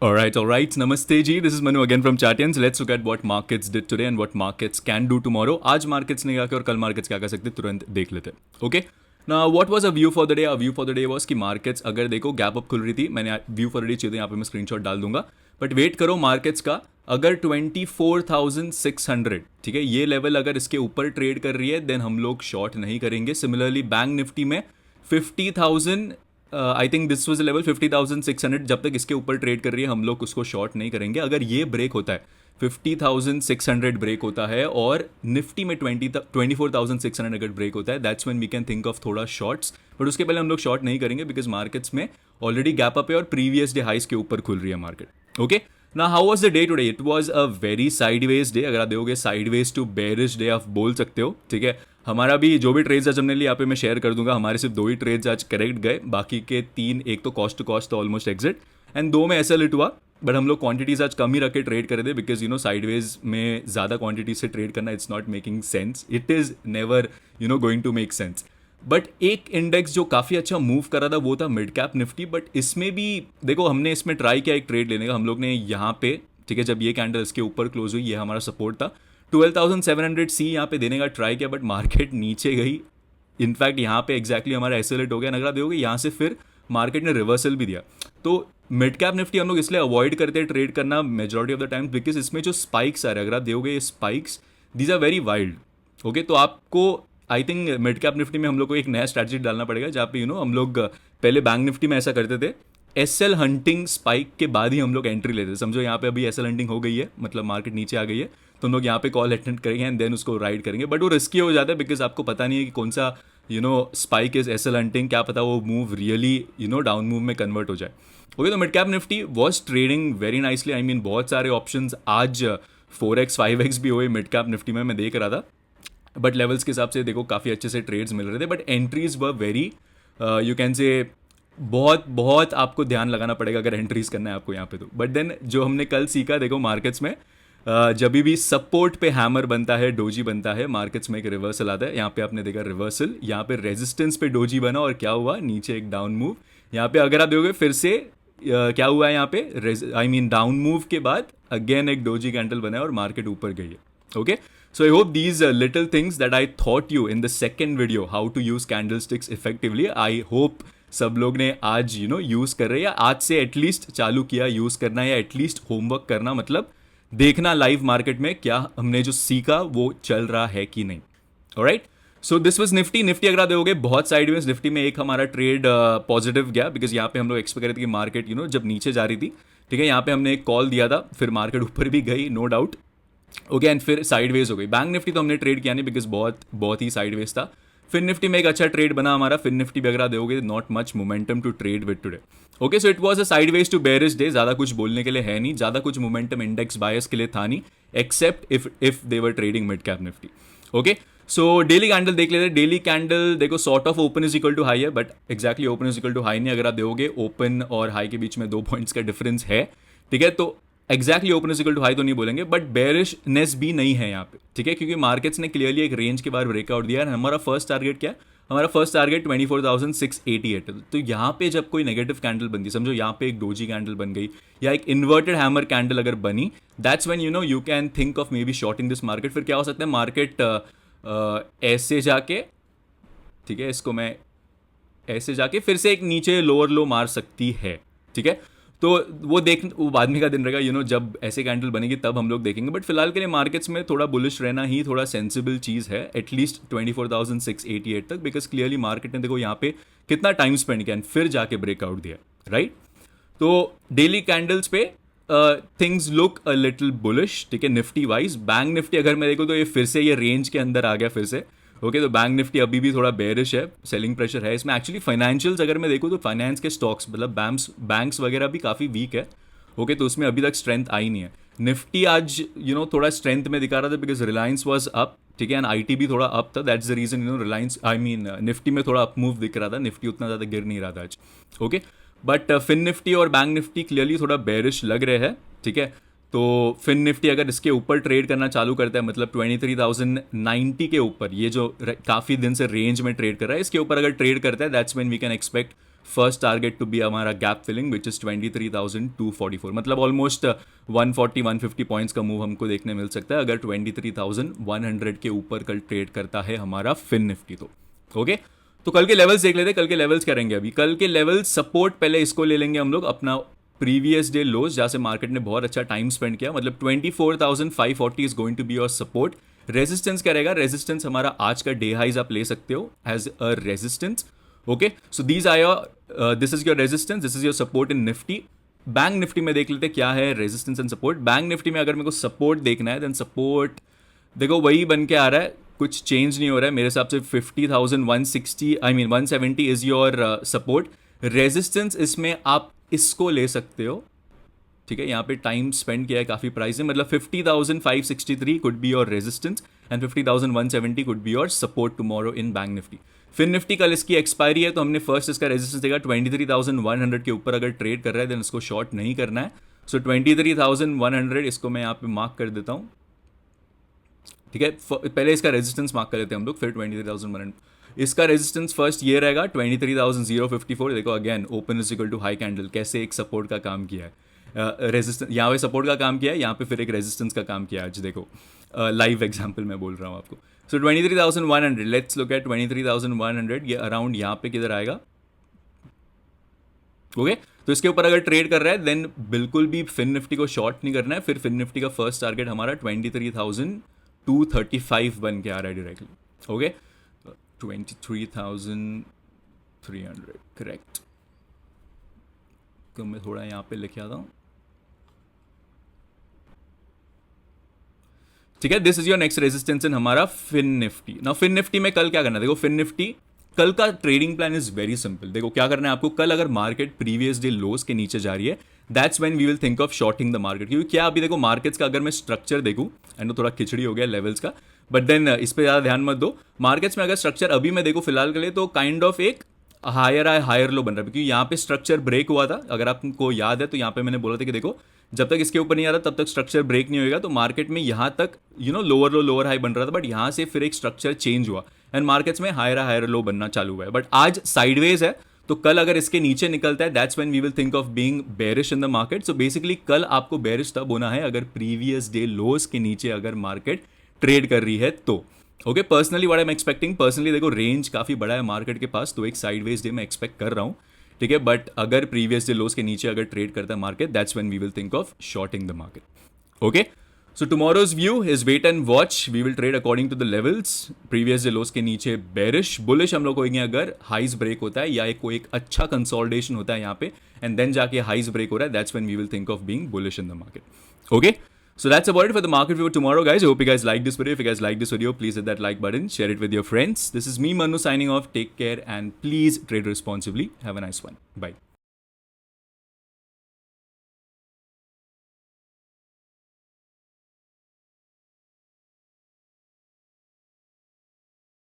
All right. Namaste ji. This is Manu again from Chatians. Let's look at what markets did today and what markets can do tomorrow. आज markets ने क्या किया और कल markets क्या कर सकते तुरंत देख लेते हैं. Okay. Now what was a view for the day? A view for the day was कि markets अगर देखो gap up खुल रही थी, मैंने view for the day चाहिए यहाँ पे मैं screenshot डाल दूंगा. बट वेट करो मार्केट्स का, अगर 24,600 ठीक है ये लेवल अगर इसके ऊपर ट्रेड कर रही है देन हम लोग शॉर्ट नहीं करेंगे. सिमिलरली बैंक निफ्टी में 50,000 I think this was level 50,600 जब तक इसके ऊपर ट्रेड कर रही है हम लोग उसको शॉर्ट नहीं करेंगे. अगर ये ब्रेक होता है 50,600 ब्रेक होता है और निफ्टी में 24,600 अगर ब्रेक होता है that's when we can think of थोड़ा शॉर्ट्स. बट उसके पहले हम लोग शॉर्ट नहीं करेंगे बिकॉज मार्केट्स में ऑलरेडी गैप अप है और प्रीवियस डे हाइस के ऊपर खुल रही है मार्केट. ओके ना how was the day today? It was a very sideways day. अगर आप देखोगे साइडवेज टू बेरिश डे आप बोल सकते हो. ठीक है हमारा भी जो भी ट्रेड्स आज हमने लिए यहाँ पे मैं शेयर कर दूंगा. हमारे सिर्फ 2 ही ट्रेड्स आज करेक्ट गए, बाकी के 3 एक तो कॉस्ट टू कॉस्ट तो ऑलमोस्ट एग्जिट एंड 2 में ऐसा लिट हुआ. बट हम लोग क्वांटिटीज आज कम ही रख के ट्रेड कर रहे थे बिकॉज यू नो साइडवेज में ज़्यादा क्वांटिटी से ट्रेड करना it's not making sense. It is never you know going to make sense. But एक इंडेक्स जो काफ़ी अच्छा मूव कर रहा था वो था मिड कैप निफ्टी. बट इसमें भी देखो हमने इसमें ट्राई किया एक ट्रेड लेने का. हम लोग ने यहाँ पे ठीक है जब ये कैंडल इसके ऊपर क्लोज हुई ये हमारा सपोर्ट था 12,700 सी यहाँ पे देने का ट्राई किया बट मार्केट नीचे गई. इनफैक्ट यहाँ पे एग्जैक्टली हमारा एसएलएट हो गया. नगरा देखोगे यहाँ से फिर मार्केट ने रिवर्सल भी दिया. तो मिड कैप निफ्टी हम लोग इसलिए अवॉइड करते हैं ट्रेड करना majority of the time because इसमें जो स्पाइक्स आ रहे हैं अगर आप देखोगे ये spikes these are very wild. Okay तो आपको I think mid cap Nifty में हम लोग को एक नया स्ट्रैटेजी डालना पड़ेगा जहाँ पे यू नो हम लोग पहले बैंक निफ्टी में ऐसा करते थे एसएल हंटिंग स्पाइक के बाद ही हम लोग एंट्री लेते थे. समझो यहाँ पे अभी एसएल हंटिंग हो गई है मतलब मार्केट नीचे आ गई है तो हम लोग यहाँ पे कॉल अटेंड करेंगे एंड देन उसको राइड करेंगे. बट वो रिस्की हो जाता है बिकॉज आपको पता नहीं है कि कौन सा you know spike is SL hunting. क्या पता वो move really you know down move में कन्वर्ट हो जाए. ओके तो mid cap Nifty was trading very nicely. I mean बहुत सारे ऑप्शंस आज 4x 5x भी हुए मिड कैप निफ्टी में मैं देख रहा था. बट लेवल्स के हिसाब से देखो काफ़ी अच्छे से ट्रेड्स मिल रहे थे but entries were very you can say बहुत बहुत आपको ध्यान लगाना पड़ेगा अगर एंट्रीज करना है आपको यहाँ पे तो. बट देन जो हमने कल सीखा देखो मार्केट्स में जब भी सपोर्ट पे हैमर बनता है डोजी बनता है मार्केट्स में एक रिवर्सल आता है. यहाँ पे आपने देखा रिवर्सल, यहाँ पे रेजिस्टेंस पे डोजी बना और क्या हुआ नीचे एक डाउन मूव. यहाँ पे अगर आप देखोगे फिर से क्या हुआ है यहाँ पे आई मीन डाउन मूव के बाद अगेन एक डोजी कैंडल बना है और मार्केट ऊपर गई है. Okay so I hope these little things that I taught you in the second video how to use candlesticks effectively I hope सब लोग ने आज यू नो यूज़ कर रहे हैं या आज से एटलीस्ट चालू किया यूज़ करना या एटलीस्ट होमवर्क करना मतलब देखना लाइव मार्केट में क्या हमने जो सीखा वो चल रहा है कि नहीं. Alright so this was Nifty अगर आप देखोगे बहुत साइडवेज निफ्टी में एक हमारा ट्रेड पॉजिटिव गया बिकॉज यहाँ पे हम लोग एक्सपेक्ट कर रहे थे कि मार्केट यू नो जब नीचे जा रही थी ठीक है यहाँ पे हमने एक कॉल दिया था फिर मार्केट ऊपर भी गई नो डाउट. ओके एंड फिर साइडवेज हो गई. बैंक निफ्टी तो हमने ट्रेड किया नहीं बिकॉज बहुत ही साइडवेज था. फिर निफ्टी में एक अच्छा ट्रेड बना हमारा. फिर निफ्टी भी अगर आप देखोगे not much momentum to trade with today. Okay so it was a sideways to bearish day. ज़्यादा कुछ बोलने के लिए है नहीं, ज़्यादा कुछ मोमेंटम इंडेक्स बायस के लिए था नहीं except if they were trading mid cap Nifty. Okay so daily candle देख लेते हैं. डेली कैंडल देखो sort of open is equal to high है but exactly open is equal to high नहीं. अगर आप देखोगे ओपन और हाई के बीच में 2 पॉइंट्स का डिफरेंस है. ठीक है तो exactly open is equal to high तो नहीं बोलेंगे बट बेरिशनेस भी नहीं है यहाँ पे. ठीक है क्योंकि मार्केट्स ने क्लियरली एक रेंज के बाहर ब्रेकआउट दिया है. हमारा फर्स्ट टारगेट क्या है? हमारा फर्स्ट टारगेट 24,688 है. तो यहाँ पे जब कोई नेगेटिव कैंडल बनती है समझो यहाँ पे एक डोजी कैंडल बन गई या एक इन्वर्टेड हैमर कैंडल अगर बनी that's when you know you can think of maybe shorting this market. फिर क्या हो सकता है मार्केट ऐसे जाके ठीक है इसको मैं ऐसे जाके फिर से एक नीचे लोअर लो मार सकती है. ठीक है तो वो बाद में का दिन रहेगा यू नो जब ऐसे कैंडल बनेगी तब हम लोग देखेंगे. बट फिलहाल के लिए मार्केट्स में थोड़ा बुलिश रहना ही थोड़ा सेंसिबल चीज़ है एटलीस्ट 24,688 तक बिकॉज क्लियरली मार्केट ने देखो यहाँ पे कितना टाइम स्पेंड किया फिर जाके ब्रेकआउट दिया राइट. तो डेली कैंडल्स पे things look a little bullish. ठीक है निफ्टी वाइज. बैंक निफ्टी अगर मैं देखूँ तो ये फिर से ये रेंज के अंदर आ गया फिर से. ओके तो बैंक निफ्टी अभी भी थोड़ा बेरिश है, सेलिंग प्रेशर है इसमें. एक्चुअली फाइनेंशियल्स अगर मैं देखूँ तो फाइनेंस के स्टॉक्स मतलब बैंक्स वगैरह भी काफ़ी वीक है. ओके तो उसमें अभी तक स्ट्रेंथ आई नहीं है. निफ्टी आज यू नो थोड़ा स्ट्रेंथ में दिखा रहा था बिकॉज रिलायंस वॉज अप. ठीक है एंड आईटी भी थोड़ा अप था. That's the reason you know Reliance I mean Nifty में थोड़ा अप मूव दिख रहा था. निफ्टी उतना ज़्यादा गिर नहीं रहा था आज. ओके बट फिन निफ्टी और बैंक निफ्टी क्लियरली थोड़ा बेरिश लग रहे हैं. ठीक है तो फिन निफ्टी अगर इसके ऊपर ट्रेड करना चालू करता है मतलब 23,090 के ऊपर ये जो काफ़ी दिन से रेंज में ट्रेड कर रहा है इसके ऊपर अगर ट्रेड करता है that's when we can expect first target to be हमारा गैप फिलिंग विच इज 23,244, मतलब ऑलमोस्ट 140-150 पॉइंट्स का मूव हमको देखने मिल सकता है अगर 23,100 के ऊपर कल ट्रेड करता है हमारा फिन निफ्टी तो। ओके, तो कल के लेवल्स देख लेते हैं। कल के लेवल्स करेंगे अभी। कल के लेवल्स सपोर्ट पहले इसको ले लेंगे हम लोग, अपना प्रीवियस डे लोज जहाँ से मार्केट ने बहुत अच्छा टाइम स्पेंड किया, मतलब 24,540 is going to be your support. Resistance क्या रहेगा? रेजिस्टेंस हमारा आज का डे हाइज आप ले सकते हो as a resistance. Okay, so these are your, this is your resistance, this is your support in Nifty. Bank Nifty में देख लेते हैं क्या है resistance and support. Bank Nifty में अगर मेरे को सपोर्ट देखना है देन सपोर्ट देखो वही बन के आ रहा है, कुछ चेंज नहीं हो रहा है मेरे हिसाब से। 50,160 I mean 170 is your support. Resistance इसमें आप इसको ले सकते हो, ठीक है, यहाँ पे टाइम स्पेंड किया है काफ़ी प्राइस है, मतलब 50,563 could be your resistance and 50,170 could be your support tomorrow in bank Nifty. फिर निफ्टी कल इसकी एक्सपायरी है तो हमने फर्स्ट इसका रेजिस्टेंस देखा 23,100 के ऊपर अगर ट्रेड कर रहा है देन इसको शॉर्ट नहीं करना है। सो 23,100 इसको मैं यहाँ पे मार्क कर देता हूँ, ठीक है। पहले इसका रेजिस्टेंस मार्क कर लेते हैं हम लोग, फिर 23,100। इसका रेजिस्टेंस फर्स्ट ये रहेगा 23,054। देखो again open is equal to high candle, कैसे एक सपोर्ट का काम किया है, रेजिस्टेंस यहाँ पे सपोर्ट का काम किया है, यहाँ पे फिर एक रेजिस्टेंस का काम किया है। आज देखो लाइव एग्जांपल मैं बोल रहा हूँ आपको। सो 23,100, लेट्स लुक एट 23,100, ये अराउंड यहाँ पे किधर आएगा। ओके, तो इसके ऊपर अगर ट्रेड कर रहा है देन बिल्कुल भी फिन निफ्टी को शॉर्ट नहीं करना है। फिर फिन निफ्टी का फर्स्ट टारगेट हमारा 23,235 बन के आ रहा है डायरेक्टली। Okay, 23,300 correct. तो मैं थोड़ा यहाँ पे लिख आता हूँ, ठीक है। This is your next resistance in हमारा Fin Nifty. Now Fin Nifty में कल क्या करना है, देखो फिन निफ्टी कल का trading plan is very simple. देखो क्या करना है आपको, कल अगर मार्केट प्रीवियस डे लोज के नीचे जा रही है that's when we will think of shorting the market. क्योंकि क्या अभी देखो मार्केट्स का अगर मैं स्ट्रक्चर देखूं, एंड थोड़ा खिचड़ी हो गया लेवल्स का, बट देन इस पर ज़्यादा ध्यान मत दो। मार्केट्स में अगर स्ट्रक्चर अभी मैं देखो फिलहाल के लिए तो काइंड ऑफ एक हायर लो बन रहा है, क्योंकि यहाँ पे स्ट्रक्चर ब्रेक हुआ था। अगर आपको याद है तो यहाँ पे मैंने बोला था कि देखो जब तक इसके ऊपर नहीं आ रहा तब तक स्ट्रक्चर ब्रेक नहीं होगा। तो मार्केट में यहाँ तक लोअर लो लोअर हाई बन रहा था, बट यहाँ से फिर एक स्ट्रक्चर चेंज हुआ एंड मार्केट्स में हायर लो बनना चालू हुआ है। बट आज साइडवेज है, तो कल अगर इसके नीचे निकलता है that's when we will think of being bearish in the market. So basically कल आपको बेरिश तब होना है अगर प्रीवियस डे लोज के नीचे अगर मार्केट ट्रेड कर रही है तो। Okay, personally what I am expecting, personally देखो रेंज काफ़ी बड़ा है मार्केट के पास, तो एक साइडवेज डे मैं एक्सपेक्ट कर रहा हूँ, ठीक है। बट अगर प्रीवियस डे लोज के नीचे अगर ट्रेड करता है market that's when we will think of shorting the market. Okay, so tomorrow's view is wait and watch, we will trade according to the levels. Previous day lows के नीचे bearish, bullish हम लोग होंगे अगर highs break होता है या कोई एक अच्छा कंसोलिडेशन होता है यहाँ पे एंड देन जाके हाइज ब्रेक हो रहा है that's when we will think of being bullish in the market. Okay, so that's about it for the market view tomorrow, guys. I hope you guys like this video. If you guys like this video, please hit that like button, share it with your friends. This is me, Manu, signing off. Take care and please trade responsibly. Have a nice one. Bye.